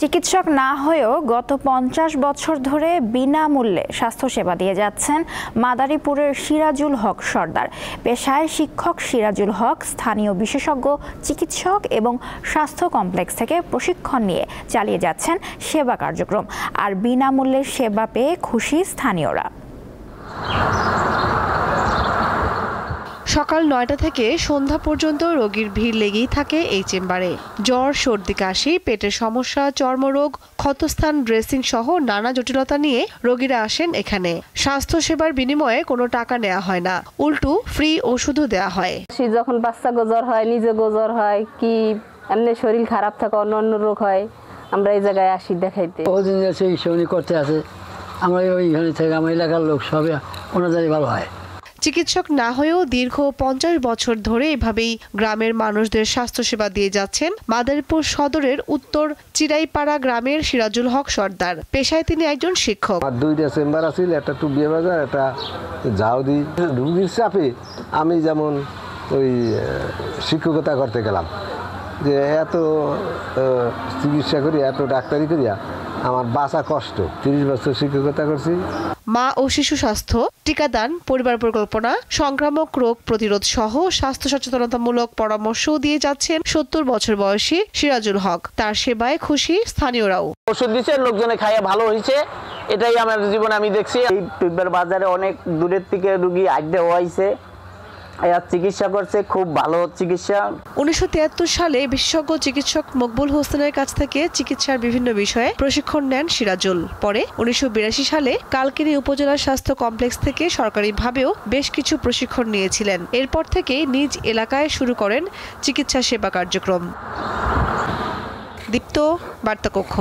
চিকিৎসক না হয়েও গত ৫০ বছর ধরে বিনামূল্যে স্বাস্থ্যসেবা দিয়ে যাচ্ছেন মাদারীপুরের সিরাজুল হক সর্দার। পেশায় শিক্ষক সিরাজুল হক স্থানীয় বিশেষজ্ঞ চিকিৎসক এবং স্বাস্থ্য কমপ্লেক্স থেকে প্রশিক্ষণ নিয়ে চালিয়ে যাচ্ছেন সেবা কার্যক্রম। আর বিনামূল্যে সেবা পেয়ে খুশি স্থানীয়রা। সকাল ৯টা থেকে সন্ধ্যা পর্যন্ত রোগীর ভিড় লেগেই থাকে এই চেম্বারে। জ্বর, সর্দি, কাশি, পেটের সমস্যা, চর্মরোগ, ক্ষতস্থান ড্রেসিং সহ নানা জটিলতা নিয়ে রোগীরা আসেন এখানে। স্বাস্থ্যসেবার বিনিময়ে কোনো টাকা নেওয়া হয় না, উল্টো ফ্রি ওষুধও দেওয়া হয়। যখন বাচ্চা গোজর হয়, নিজে গোজর হয়, কি এমনি শরীর খারাপ থাকে, অন্য রোগ হয়, আমরা এই জায়গায় আসি দেখাইতে। ওদিন চিকিৎসা করতে আছে, আমরা ওইখানে থেকে আমার এলাকার লোক সবে ওনাদেরই ভালো হয়। চিকিৎসক না হয়েও দীর্ঘ ৫০ বছর ধরে এভাবেই গ্রামের মানুষদের স্বাস্থ্যসেবা দিয়ে যাচ্ছেন মাদারীপুর সদরের উত্তর চিরাইপাড়া গ্রামের সিরাজুল হক সর্দার। পেশায় তিনি একজন শিক্ষক। দুইটা চেম্বার আছিল, একটা টুবিয়া বাজার, একটা ঝাউদি। রুগীর চাপে আমি যেমন ওই শিক্ষকতা করতে গেলাম, যে এত চিকিৎসা করি, এত ডাক্তারি করিয়া আমার বাঁচা কষ্ট। ৩০ বছর শিক্ষকতা করছি। মা ও শিশু স্বাস্থ্য, টিকাদান, পরিবার পরিকল্পনা, সংক্রামক রোগ প্রতিরোধ সহ স্বাস্থ্য সচেতনতামূলক পরামর্শও দিয়ে যাচ্ছেন ৭০ বছর বয়সী সিরাজুল হক। তার সেবায় খুশি স্থানীয়রাও। ওষুধ দিচ্ছে, লোকজনে খাইয়া ভালো হয়েছে, এটাই আমার জীবনে আমি দেখছি। এই টুইবার বাজারে অনেক দূরের থেকে রুগী আড্ডা হয়েছে, চিকিৎসা করছে, খুব ভালো চিকিৎসা। ১৯৭৩ সালে বিশেষজ্ঞ চিকিৎসক মকবুল হোসেনের কাছ থেকে চিকিৎসার বিভিন্ন বিষয়ে প্রশিক্ষণ নেন সিরাজুল। পরে ১৯৮২ সালে কালকিনি উপজেলা স্বাস্থ্য কমপ্লেক্স থেকে সরকারিভাবেও বেশ কিছু প্রশিক্ষণ নিয়েছিলেন। এরপর থেকে নিজ এলাকায় শুরু করেন চিকিৎসা সেবা কার্যক্রম। দীপ্ত, বার্তা কক্ষ।